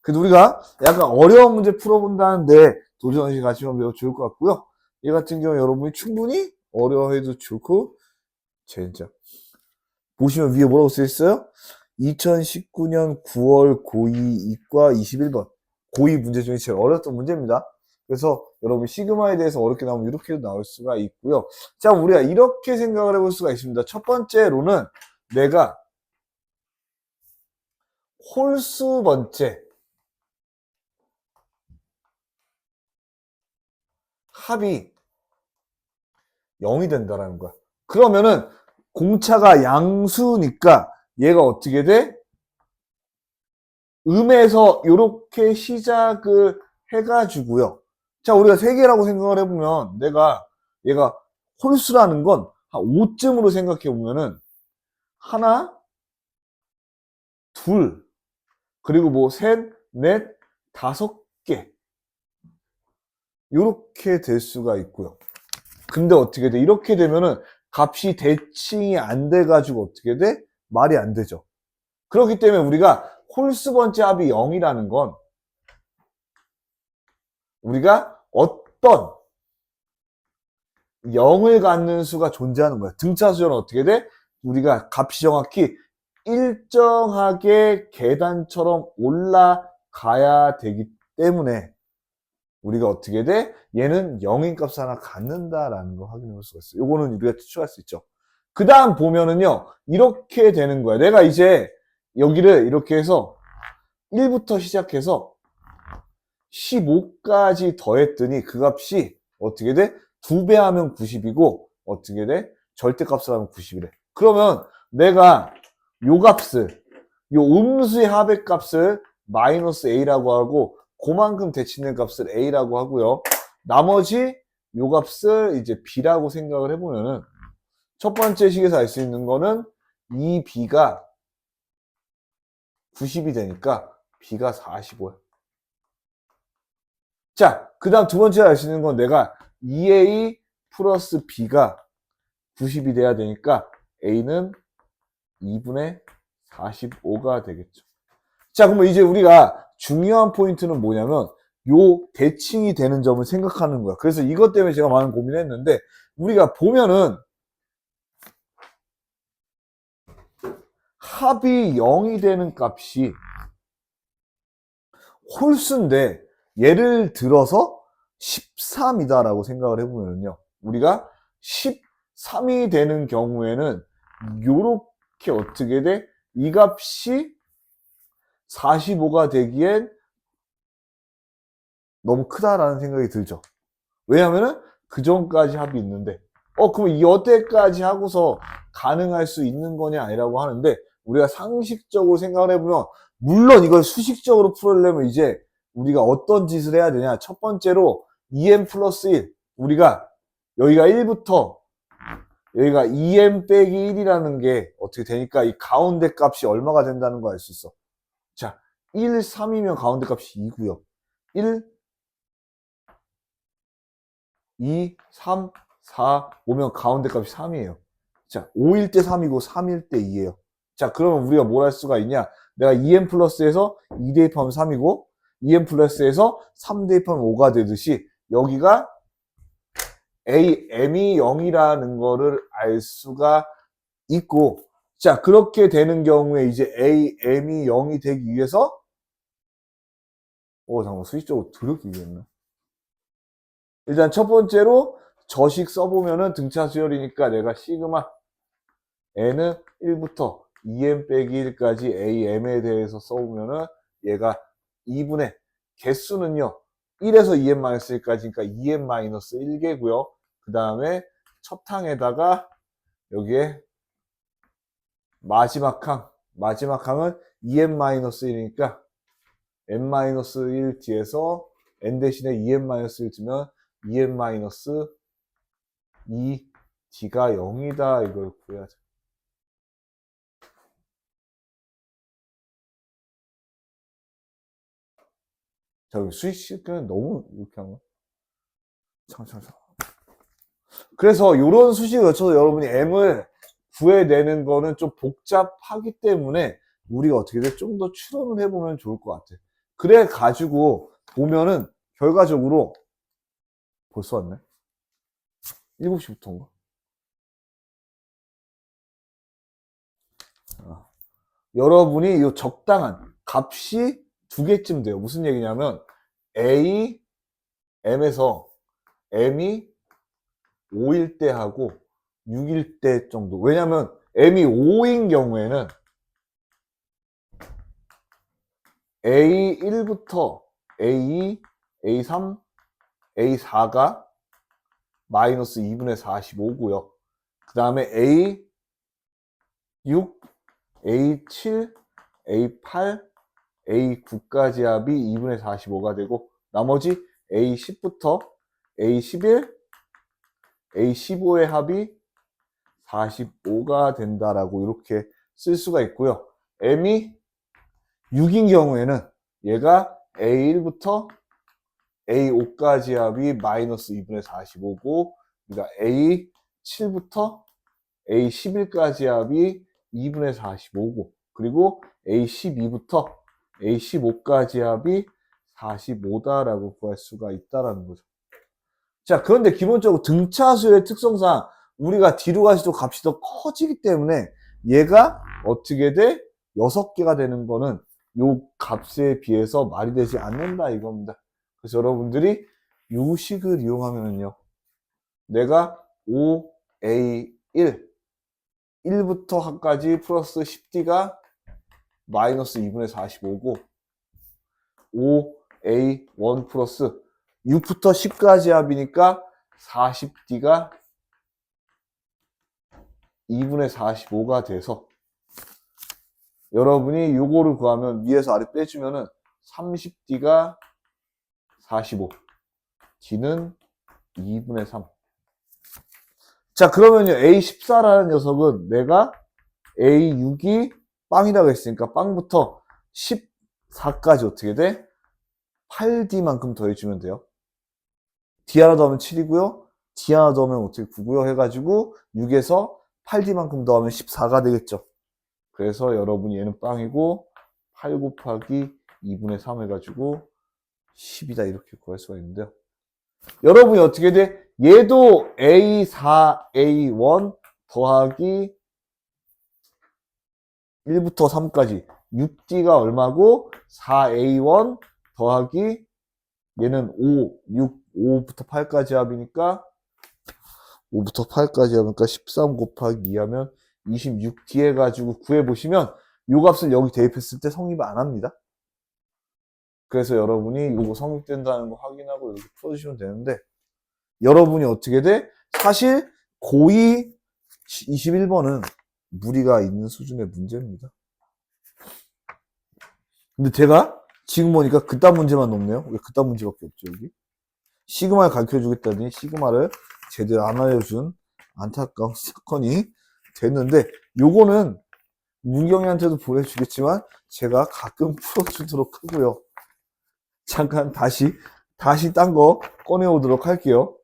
그래도 우리가 약간 어려운 문제 풀어본다는데 도전식 가시면 매우 좋을 것 같고요. 이 같은 경우 여러분이 충분히 어려워해도 좋고, 진짜. 보시면 위에 뭐라고 써있어요? 2019년 9월 고2 이과 21번. 고2 문제 중에 제일 어려웠던 문제입니다. 그래서 여러분 시그마에 대해서 어렵게 나오면 이렇게도 나올 수가 있고요. 자, 우리가 이렇게 생각을 해볼 수가 있습니다. 첫 번째로는 내가 홀수 번째 합이 0이 된다라는 거야. 그러면은 공차가 양수니까 얘가 어떻게 돼? 음에서 이렇게 시작을 해가지고요. 자, 우리가 세 개라고 생각을 해보면 얘가 홀수라는 건 한 5쯤으로 생각해 보면은 하나, 둘, 그리고 뭐 셋, 넷, 다섯 개 이렇게 될 수가 있고요. 근데 어떻게 돼? 이렇게 되면은 값이 대칭이 안 돼가지고 어떻게 돼? 말이 안 되죠. 그렇기 때문에 우리가 홀수 번째 합이 0이라는 건 우리가 어떤 0을 갖는 수가 존재하는 거야. 등차 수열은 어떻게 돼? 우리가 값이 정확히 일정하게 계단처럼 올라가야 되기 때문에 우리가 어떻게 돼? 얘는 0인 값 하나 갖는다라는 걸 확인해 볼 수가 있어요. 요거는 우리가 추측할 수 있죠. 그 다음 보면은요, 이렇게 되는 거야. 내가 이제 여기를 이렇게 해서 1부터 시작해서 15까지 더했더니 그 값이 어떻게 돼? 2배 하면 90이고 어떻게 돼? 절대값을 하면 90이래. 그러면 내가 요 값을, 요 음수의 합의 값을 마이너스 a라고 하고 그만큼 대칭된 값을 a라고 하고요. 나머지 요 값을 이제 b라고 생각을 해보면은 첫 번째 식에서 알 수 있는 거는 이 b가 90이 되니까 b가 45야. 자, 그 다음 두 번째 알 수 있는 건 내가 2a 플러스 b가 90이 돼야 되니까 a는 2분의 45가 되겠죠. 자, 그러면 이제 우리가 중요한 포인트는 뭐냐면 요 대칭이 되는 점을 생각하는 거야. 그래서 이것 때문에 제가 많은 고민을 했는데 우리가 보면은 합이 0이 되는 값이 홀수인데 예를 들어서 13이다라고 생각을 해보면요. 우리가 13이 되는 경우에는 요렇게 어떻게 돼? 이 값이 45가 되기엔 너무 크다라는 생각이 들죠. 왜냐면은 그 전까지 합이 있는데 그럼 여태까지 하고서 가능할 수 있는 거냐 아니라고 하는데 우리가 상식적으로 생각을 해보면 물론 이걸 수식적으로 풀으려면 이제 우리가 어떤 짓을 해야 되냐. 첫 번째로 2m 플러스 1 우리가 여기가 1부터 여기가 2m 빼기 1이라는 게 어떻게 되니까 이 가운데 값이 얼마가 된다는 거 알 수 있어. 자, 1, 3이면 가운데 값이 2고요. 1, 2, 3, 4 오면 가운데 값이 3이에요. 자, 5일 때 3이고 3일 때 2예요. 자, 그러면 우리가 뭘 할 수가 있냐? 내가 2m 플러스에서 2 대입하면 3이고 2m 플러스에서 3 대입하면 5가 되듯이 여기가 m이 0이라는 거를 알 수가 있고 자, 그렇게 되는 경우에 이제 m이 0이 되기 위해서 잠깐만 수식적으로 더럽게 얘기했나? 일단 첫 번째로 저식 써보면은 등차 수열이니까 내가 시그마 n은 1부터 2m 빼기 1까지 am에 대해서 써보면은 얘가 2분의 개수는요 1에서 2m-1까지니까 2m-1개고요. 그 다음에 첫 항에다가 여기에 마지막 항은 2m-1이니까 n-1 뒤에서 n 대신에 2m-1 두면 2m-2 d가 0이다 이걸 구해야죠. 자, 수식식은 너무 이렇게 한 거. 참. 그래서 이런 수식을 거쳐서 여러분이 m을 구해내는 거는 좀 복잡하기 때문에 우리가 어떻게 돼? 좀 더 추론을 해보면 좋을 것 같아. 그래 가지고 보면은 결과적으로 벌써 왔네. 7시부터인가? 여러분이 이 적당한 값이 2개쯤 돼요. 무슨 얘기냐면 A, M에서 M이 5일 때 하고 6일 때 정도. 왜냐면 M이 5인 경우에는 A1부터 A2, A3, A4가 마이너스 2분의 45고요. 그 다음에 A6, A7, A8, A9까지 합이 2분의 45가 되고 나머지 A10부터 A11, A15의 합이 45가 된다라고 이렇게 쓸 수가 있고요. M이 6인 경우에는 얘가 A1부터 A5까지 합이 마이너스 2분의 45고 그러니까 A7부터 A11까지 합이 2분의 45고 그리고 A12부터 A15까지 합이 45다라고 구할 수가 있다라는 거죠. 자, 그런데 기본적으로 등차수의 특성상 우리가 뒤로 갈수록 값이 더 커지기 때문에 얘가 어떻게 돼? 6개가 되는 거는 요 값에 비해서 말이 되지 않는다 이겁니다. 그래서 여러분들이 요 식을 이용하면은요. 내가 5A1 1부터 한까지 플러스 10D가 마이너스 2분의 45고 5A1 플러스 6부터 10까지 합이니까 40D가 2분의 45가 돼서 여러분이 요거를 구하면 위에서 아래 빼주면은 30D가 45 D는 2분의 3 자 그러면요 A14라는 녀석은 내가 A6이 빵이라고 했으니까 빵부터 14까지 어떻게 돼? 8D만큼 더해주면 돼요. D 하나 더하면 7이고요. D 하나 더하면 어떻게 9고요. 해가지고 6에서 8D만큼 더하면 14가 되겠죠. 그래서 여러분이 얘는 빵이고 8 곱하기 2분의 3 해가지고 10이다 이렇게 구할 수가 있는데요. 여러분이 어떻게 돼? 얘도 A4, A1 더하기 1부터 3까지 6D가 얼마고 4A1 더하기 얘는 5, 6, 5부터 8까지 합이니까 5부터 8까지 하니까 13 곱하기 2 하면 26D 해가지고 구해보시면 요 값을 여기 대입했을 때 성립 안 합니다. 그래서 여러분이 요거 성립된다는 거 확인하고 이렇게 풀어주시면 되는데 여러분이 어떻게 돼? 사실 고2 21번은 무리가 있는 수준의 문제입니다. 근데 제가 지금 보니까 그딴 문제만 높네요. 왜 그딴 문제밖에 없죠 여기? 시그마를 가르쳐주겠다더니 시그마를 제대로 안 알려준 안타까운 사건이 됐는데 요거는 문경이한테도 보내주겠지만 제가 가끔 풀어주도록 하고요. 잠깐 다시 딴 거 꺼내오도록 할게요.